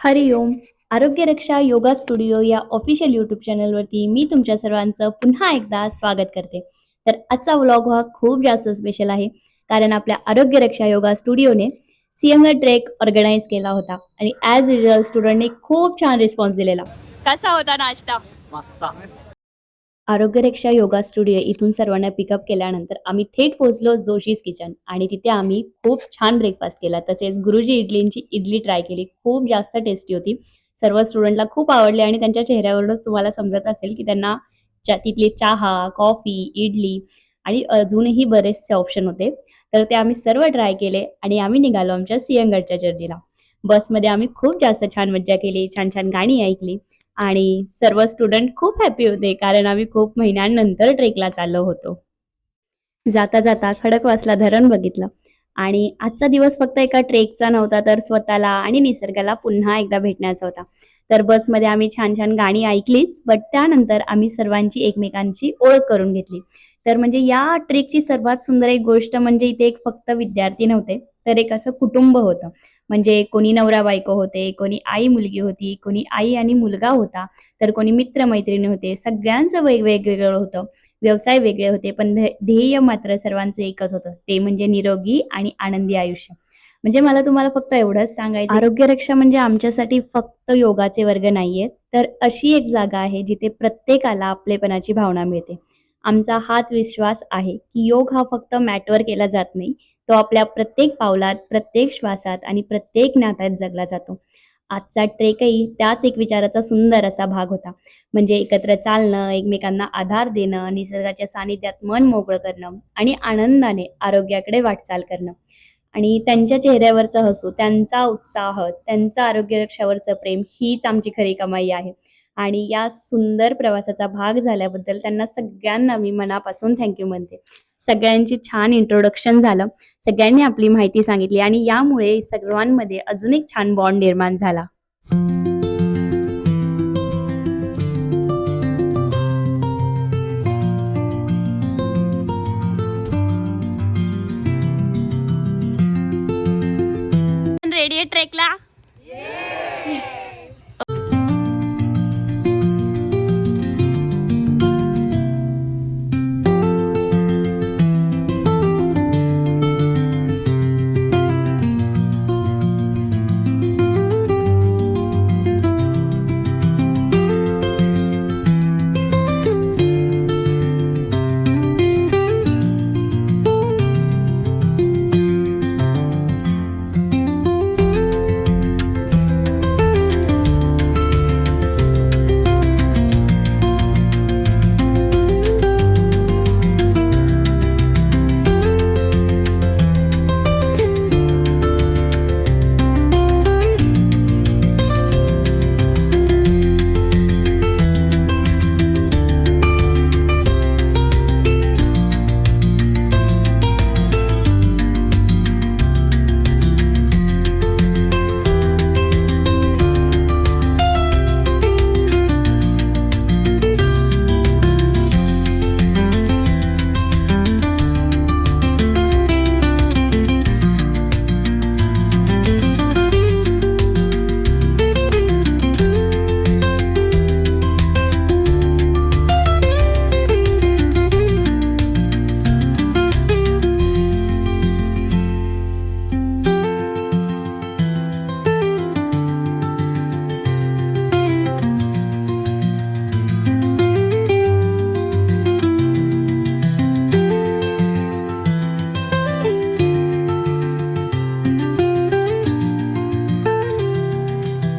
हरिओम. आरोग्य रक्षा योगा स्टुडिओ या official YouTube चॅनलवरती मी तुमच्या सर्वांचं पुन्हा एकदा स्वागत करते. तर आजचा व्लॉग हा खूप जास्त स्पेशल आहे, कारण आपल्या आरोग्य रक्षा योगा स्टुडिओने सिंहगड ट्रेक ऑर्गनाईज केला होता आणि ॲज युजल स्टुडंटने खूप छान रिस्पॉन्स दिलेला. कसा होता नाश्ता? मस्त. आरोग्यरक्षा योगा स्टुडिओ इथून सर्वांना पिकअप केल्यानंतर आम्ही थेट पोहोचलो जोशीज किचन आणि तिथे आम्ही खूप छान ब्रेकफास्ट केला. तसेच गुरुजी इडलींची इडली ट्राय केली. खूप जास्त टेस्टी होती. सर्व स्टुडंटला खूप आवडली आणि त्यांच्या चेहऱ्यावरूनच तुम्हाला समजत असेल की त्यांना तिथली चहा, कॉफी, इडली आणि अजूनही बरेचसे ऑप्शन होते. तर ते आम्ही सर्व ट्राय केले आणि आम्ही निघालो आमच्या सिंहगडच्या जर्नीला. बसमध्ये आम्ही खूप जास्त छान मज्जा केली, छान छान गाणी ऐकली आणि सर्व स्टुडंट खूप हॅपी होते, कारण आम्ही खूप महिन्यांनंतर ट्रेकला चाललो होतो. जाता जाता खडकवासला धरण बघितलं आणि आजचा दिवस फक्त एका ट्रेकचा नव्हता, तर स्वतःला आणि निसर्गाला पुन्हा एकदा भेटण्याचा होता. तर बसमध्ये आम्ही छान छान गाणी ऐकलीच, बट त्यानंतर आम्ही सर्वांची एकमेकांची ओळख करून घेतली. तर म्हणजे या ट्रेकची सर्वात सुंदर एक गोष्ट म्हणजे इथे एक फक्त विद्यार्थी नव्हते, तर एक असं कुटुंब होतं. म्हणजे कोणी नवरा बायको होते, कोणी आई मुलगी होती, कोणी आई आणि मुलगा होता, तर कोणी मित्र मैत्रिणी होते. सगळ्यांचं वेगवेगळं होतं. व्यवसाय वेगळे होते, पण ध्येय मात्र सर्वांचं एकच होतं, ते म्हणजे निरोगी आणि आनंदी आयुष्य. म्हणजे मला तुम्हाला फक्त एवढंच सांगायचं, आरोग्य रक्षा म्हणजे आमच्यासाठी फक्त योगाचे वर्ग नाहीयेत, तर अशी एक जागा आहे जिथे प्रत्येकाला आपलेपणाची भावना मिळते. आमचा हाच विश्वास आहे की योग हा फक्त मॅटवर केला जात नाही, तो आपल्या प्रत्येक पावलात, प्रत्येक श्वासात आणि प्रत्येक नात्यात जगला जातो. आजचा ट्रेकही त्याच एक विचाराचा सुंदर असा भाग होता. म्हणजे एकत्र चालणं, एकमेकांना आधार देणं, निसर्गाच्या सानिध्यात मन मोकळं करणं आणि आनंदाने आरोग्याकडे वाटचाल करणं. आणि त्यांच्या चेहऱ्यावरचं हसू, त्यांचा उत्साह, त्यांचं आरोग्य रक्षावरचं प्रेम हीच आमची खरी कमाई आहे. आणि या सुंदर प्रवासाचा भाग झाल्याबद्दल त्यांना सगळ्यांना मी मनापासून थँक म्हणते. सगळ्यांची छान इंट्रोडक्शन झालं. सगळ्यांनी आपली माहिती सांगितली आणि यामुळे सर्वांमध्ये अजून एक छान बॉन्ड निर्माण झाला. रेडी आहे ट्रेकला?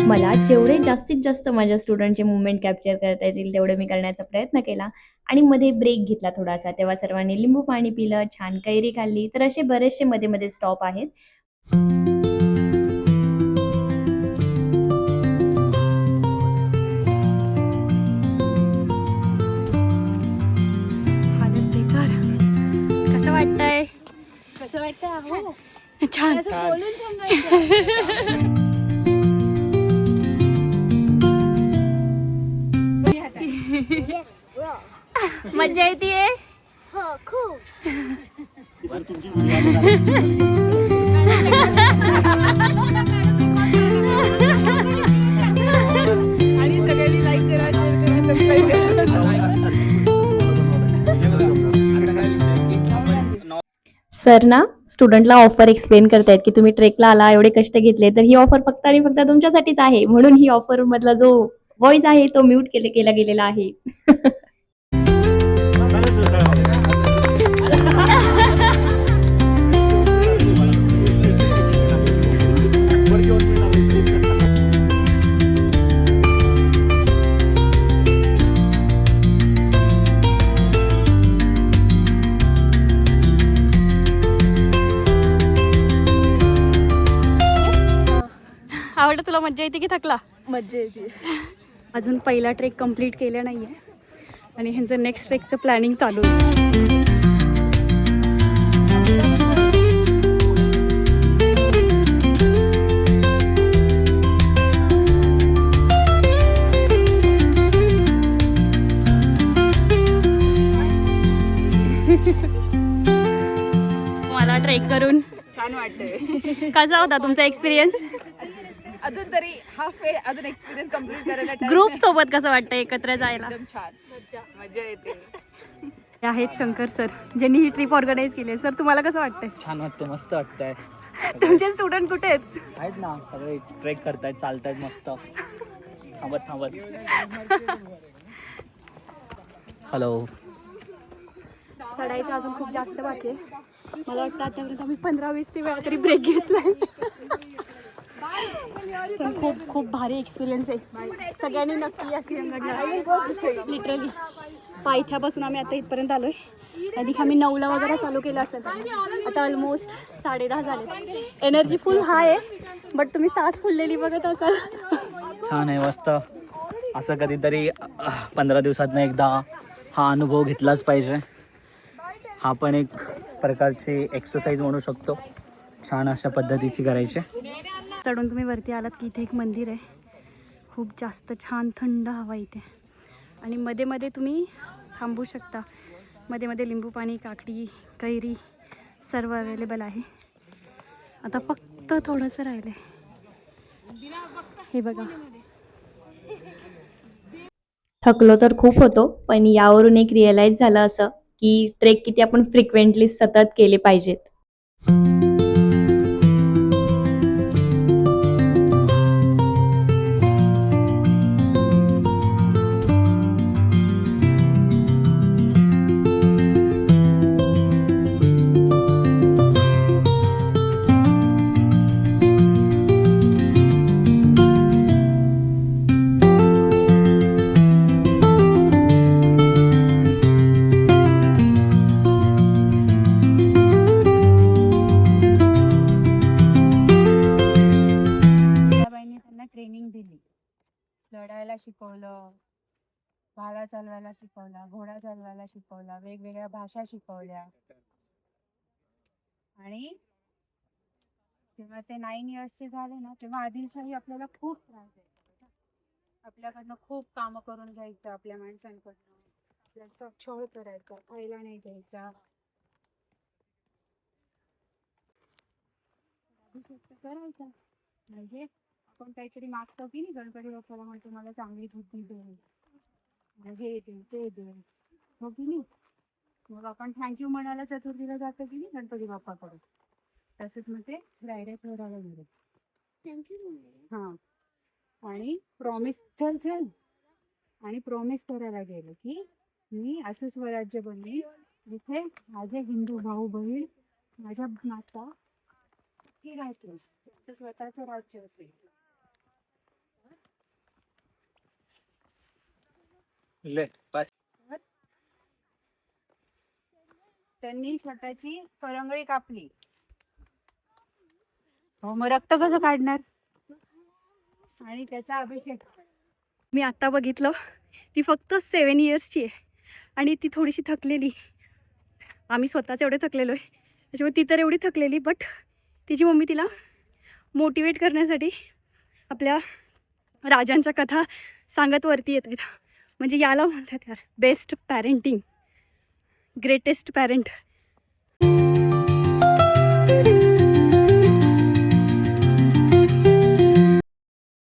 मला जेवढे जास्तीत जास्त माझ्या स्टुडंटचे मुवमेंट कॅप्चर करता येतील तेवढे मी करण्याचा प्रयत्न केला आणि मध्ये ब्रेक घेतला थोडासा. तेव्हा सर्वांनी लिंबू पाणी पिलं, छान कैरी खाल्ली. तर असे बरेचसे मध्ये मध्ये स्टॉप आहेत. हालत बेकार. कसं वाटतंय? कसं वाटतं? हो छान. असं बोलून सांगायचं. Yes, bro. मज्जा येते. हो खूप. सर ना स्टुडंटला ऑफर एक्सप्लेन करतायत की तुम्ही ट्रेकला आला एवढे कष्ट घेतले तर ही ऑफर फक्त आणि फक्त तुमच्यासाठीच आहे म्हणून ही ऑफर मधला जो व्हॉइस आहे तो म्यूट केला गेलेला आहे. आवडलं तुला? मज्जा येते की थकला? मज्जा येते. अजून पहिला ट्रेक कंप्लीट केला नाहीये आणि ह्यांचं नेक्स्ट ट्रेकचं प्लॅनिंग चालू आहे. मला ट्रेक करून छान वाटतंय. कसा होता तुमचा एक्सपिरियन्स? अजून तरी हाफ वे अजून एक्सपिरियन्स कम्प्लीट करायला time ग्रुप आहे. सोबत कसं वाटतं एकत्र जायला? एकदम छान मजा येते. हे आहेत शंकर सर ज्यांनी ही ट्रिप ऑर्गनाईज केली आहे. सर तुम्हाला कसं वाटतंय? छान वाटतं, मस्त वाटतंय. तुमचे स्टुडंट कुठे आहेत? आहेत ना, सगळे ट्रेक करतायत, चालतायत मस्त थांबत थांबत. हॅलो. चढायचं अजून खूप जास्त बाकी आहे. मला वाटतं आतापर्यंत आम्ही 15-20 वेळा तरी ब्रेक घेतलाय. पण खूप खूप भारी एक्सपिरियन्स आहे. सगळ्यांनी नक्की या सिंहगडला लिटरली पायथ्यापासून आम्ही आता इथपर्यंत आलोय. आधी आम्ही 9ला वगैरे चालू केलं असेल, आता ऑलमोस्ट 10:30 झाले. एनर्जी फुल हाय आहे बट तुम्ही सास फुललेली बघत असाल. छान आहे, मस्त. असं कधीतरी 15 दिवसातनं एकदा हा अनुभव घेतलाच पाहिजे. हा पण एक प्रकारची एक्सरसाइज म्हणू शकतो. छान अशा पद्धतीची करायची. चढून तुम्ही वरती आलात की इथे एक मंदिर आहे. खूप जास्त छान थंड हवा इथे आणि मध्ये मध्ये तुम्ही थांबू शकता. मध्ये मध्ये लिंबू पाणी, काकडी, कैरी सर्व अवेलेबल आहे. आता फक्त थोडंसं राहिलं आहे. हे बघा. थकलो तर खूप होतो पण यावरून एक रिअलाइज झालं असं की ट्रेक किती आपण फ्रिक्वेंटली सतत केले पाहिजेत. ट्रेनिंग दिली, लढायला शिकवलं, भाला चालवायला शिकवला, घोडा चालवायला शिकवला, वेगवेगळ्या भाषा शिकवल्या. आणि जेव्हा ते 9 इयर्सचे झाले ना तेव्हा आदिलशाही आपल्याला खूप त्रास द्यायचा. आपल्याकडनं खूप कामं करून घ्यायचं, आपल्या माणसांकडनं आपल्याचा छळ करायचा, खायला नाही द्यायचा. करायचा म्हणजे आपण काहीतरी मागतो की नाही, गणपती बाप्पाला म्हणतो मला चांगली बुद्धी दे, हे दे ते दे, हो की नाही. मग आपण थँक्यू म्हणायला चतुर्थीला जातो की नाही गणपती बाप्पाकडे, तसंच मग ते डायरेक्ट करायला गेले थँक्यू. हां, आणि प्रॉमिस चल चल आणि प्रॉमिस करायला गेलं की मी असं स्वराज्य बनवी जिथे माझे हिंदू भाऊ बहीण, माझ्या माता ही राहतील, त्यांचं स्वतःचं राज्य असेल. त्यांनी स्वतःची करंगळी कापली. हो, मग रक्त कसं काढणार? आणि त्याचा अभिषेक. मी आता बघितलं ती फक्त 7 इयर्सची आहे आणि ती थोडीशी थकलेली. आम्ही स्वतःच एवढे थकलेलो आहे त्याच्यामुळे ती तर एवढी थकलेली. बट तिची मम्मी तिला मोटिवेट करण्यासाठी आपल्या राजांच्या कथा सांगत वरती येत आहेत. म्हणजे याला म्हणतात यार बेस्ट पॅरेंटिंग, ग्रेटेस्ट पॅरेंट.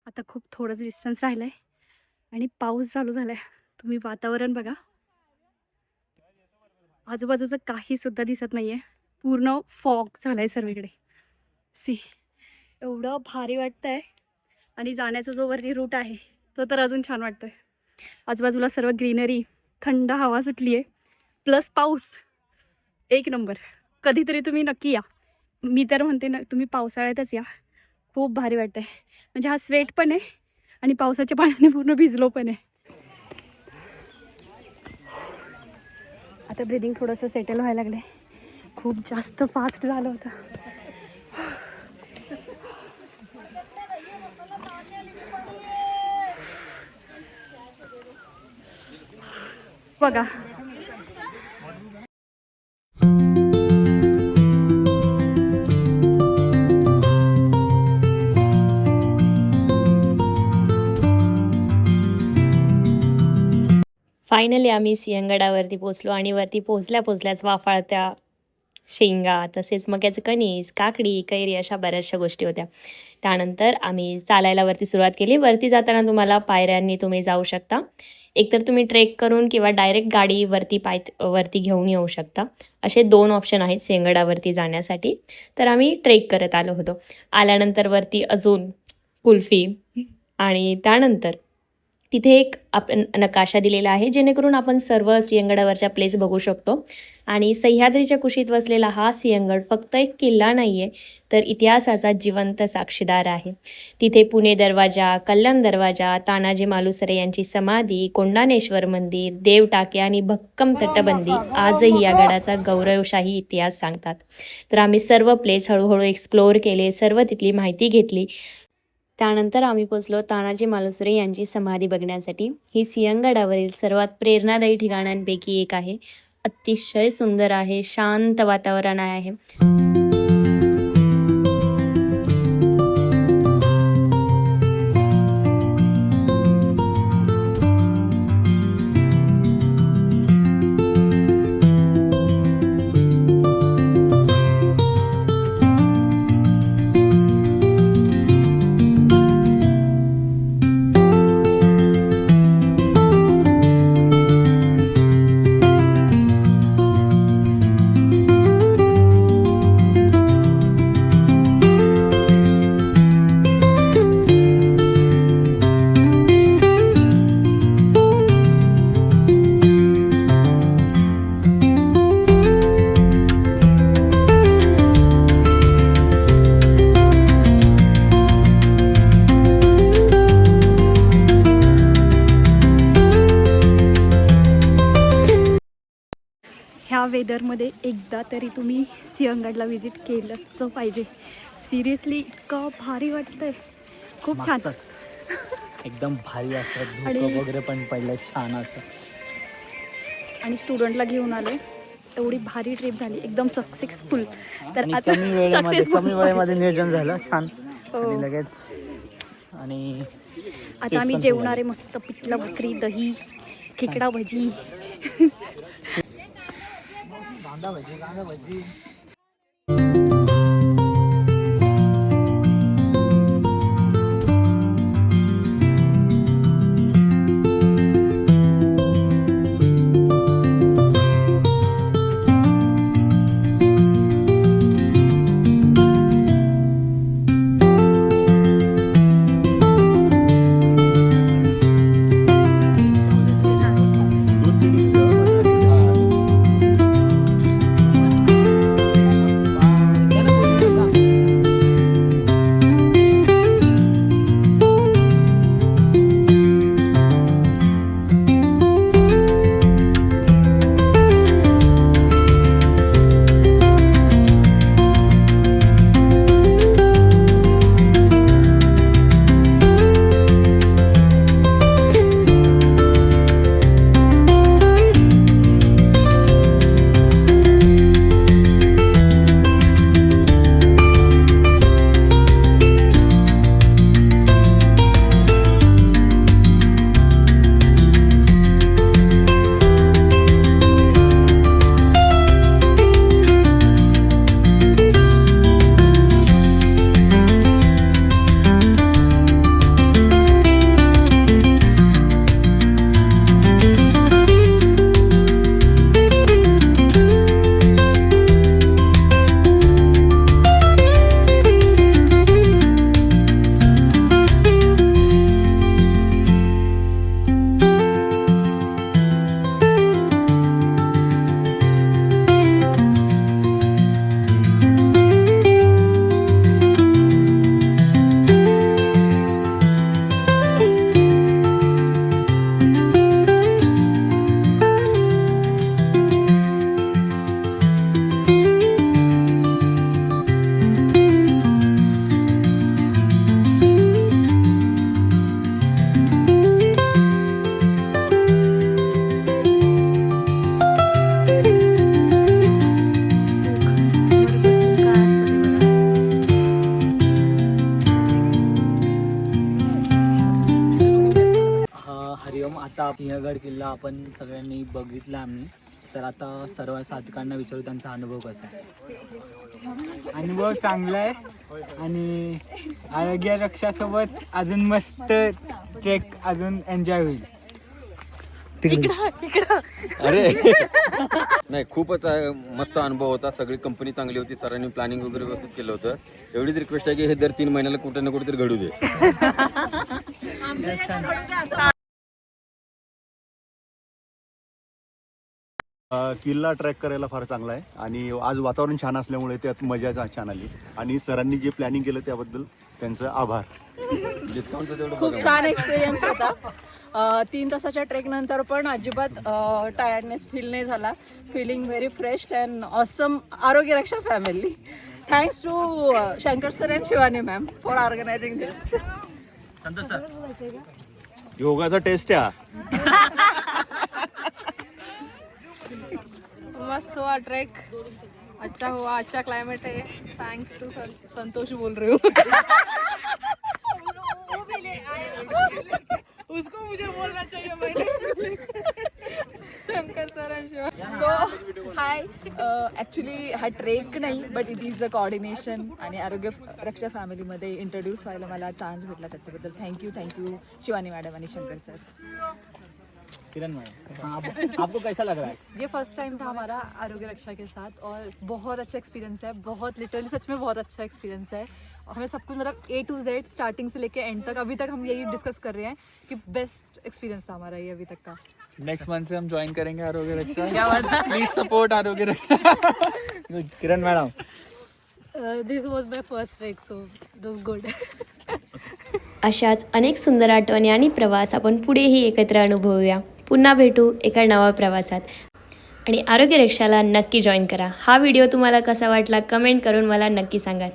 आता खूप थोडंच डिस्टन्स राहिलं आहे आणि पाऊस चालू झाला आहे. तुम्ही वातावरण बघा, आजूबाजूचं काही सुद्धा दिसत नाही आहे. पूर्ण फॉग झाला आहे सर्वीकडे. सी एवढं भारी वाटतं आहे. आणि जाण्याचा जो वरती रूट आहे तो तर अजून छान वाटतो आहे. आजूबाजूला सर्व ग्रीनरी, थंड हवा सुटली आहे, प्लस पाऊस. एक नंबर. कधीतरी तुम्ही नक्की या. मी तर म्हणते ना, तुम्ही पावसाळ्यातच या. खूप भारी वाटतं आहे. म्हणजे हा स्वेट पण आहे आणि पावसाच्या पाण्याने पूर्ण भिजलो पण आहे. आता ब्रिदिंग थोडंसं सेटल व्हायला लागलं आहे. खूप जास्त फास्ट झालं होतं. बघा फायनली आम्ही सिंहगडावरती पोचलो आणि वरती पोचल्याच वाफाळत्या शेंगा, तसेच मक्याचं कणीस, काकडी, कैरी अशा बऱ्याचशा गोष्टी होत्या. त्यानंतर आम्ही चालायला वरती सुरुवात केली. वरती जाताना तुम्हाला पायऱ्यांनी तुम्ही जाऊ शकता. एकतर तुम्ही ट्रेक करून किंवा डायरेक्ट गाडी वरती घेऊन येऊ शकता. असे 2 ऑप्शन आहेत सिंहगडावरती जाण्यासाठी. तर आम्ही ट्रेक करत आलो होतो. आल्यानंतर वरती अजून कुल्फी आणि त्यानंतर तिथे एक आपण नकाशा दिलेला आहे, जेणेकरून आपण सर्व सिंहगडावरच्या प्लेस बघू शकतो. आणि सह्याद्रीच्या कुशीत वसलेला हा सिंहगड फक्त एक किल्ला नाही आहे, तर इतिहासाचा जिवंत साक्षीदार आहे. तिथे पुणे दरवाजा, कल्याण दरवाजा, तानाजी मालुसरे यांची समाधी, कोंडाणेश्वर मंदिर, देव टाके आणि भक्कम तटबंदी आजही या गडाचा गौरवशाही इतिहास सांगतात. तर आम्ही सर्व प्लेस हळूहळू एक्सप्लोअर केले, सर्व तिथली माहिती घेतली. त्यानंतर आम्ही पोचलो तानाजी मालुसरे यांची समाधी बघण्यासाठी. ही सिंहगडावरील सर्वात प्रेरणादायी ठिकाणांपैकी एक आहे. अतिशय सुंदर आहे, शांत वातावरण आहे. ह्या वेदरमध्ये एकदा तरी तुम्ही सिंहगडला व्हिजिट केलंच पाहिजे. सिरियसली इतकं भारी वाटतंय. खूप छान. मस्तच. एकदम भारी असं आणि धुकं वगैरे पण पडलं छान असं. आणि स्टुडंटला घेऊन आलो. एवढी भारी ट्रिप झाली, एकदम सक्सेसफुल. तर आणि आता कमी वेळेमध्ये नियोजन झालं छान. हो. आणि लगेच आणि आता आम्ही जेवणारे मस्त पिठलं भाकरी, दही, खेकडा भजी. कांदा भजी. हरिओम, आता सिंहगड किल्ला आपण सगळ्यांनी बघितला आम्ही, तर आता सर्व साधकांना विचारू त्यांचा अनुभव कसा आहे. अनुभव चांगला आहे आणि आरोग्य रक्षासोबत अजून मस्त ट्रेक अजून एन्जॉय होईल. अरे नाही, खूपच मस्त अनुभव होता. सगळी कंपनी चांगली होती, सरांनी प्लॅनिंग वगैरे व्यवस्थित केलं होतं. एवढीच रिक्वेस्ट आहे की हे दर 3 महिन्याला कुठे ना कुठेतरी घडू दे. किल्ला ट्रॅक करायला फार चांगला आहे आणि आज वातावरण छान असल्यामुळे त्यात मजा छान आली आणि सरांनी जे प्लॅनिंग केलं त्याबद्दल त्यांचं आभार. डिस्काउंटचं तेवढं खूप बघा. छान एक्सपिरियन्स होता. 3 तासाच्या ट्रेक नंतर पण अजिबात टायर्डनेस फील नाही झाला. Feeling very fresh and awesome Arogya Raksha family. Thanks to Shankar sir and Shivani ma'am for organising this. Santosh sir, योगाचा टेस्ट आहे. मस्त हुआ ट्रैक, अच्छा हुआ, अच्छा क्लाइमेट है. Thanks to sir. संतोष बोल रही हूँ. उसको मुझे बोलना चाहिए मैंने. शंकर सर आणि शिवा. सो हाय, ॲक्च्युली हा ट्रेक नाही but it is a coordination आणि आरोग्य रक्षा फॅमिलीमध्ये इंट्रोड्यूस व्हायला मला चान्स भेटला त्याच्याबद्दल थँक्यू शिवानी मॅडम आणि शंकर सर. किरण मैडम, आपको कैसा लग रहा है? ये फर्स्ट टाइम था हमारा आरोग्य रक्षा के साथ और बहुत अच्छा एक्सपीरियंस है. बहुत लिटरली सच में बहुत अच्छा एक्सपीरियंस है. हमें सब कुछ मतलब A to Z स्टार्टिंग से लेके एंड तक अभी तक हम यही डिस्कस कर रहे हैं कि बेस्ट एक्सपीरियंस था हमारा ये अभी तक का. नेक्स्ट मंथ से हम ज्वाइन करेंगे Arogya Raksha. Please support Arogya Raksha. Kiran madam, this was my first trek so it was good. अशाच अनेक सुंदर आठवणी आणि प्रवास आपण पुढेही एकत्र अनुभवूया. पुन्हा भेटू एका नव्या प्रवासात. आणि आरोग्य रक्षाला नक्की जॉईन करा. हा व्हिडिओ तुम्हाला कसा वाटला कमेंट करून मला नक्की सांगा.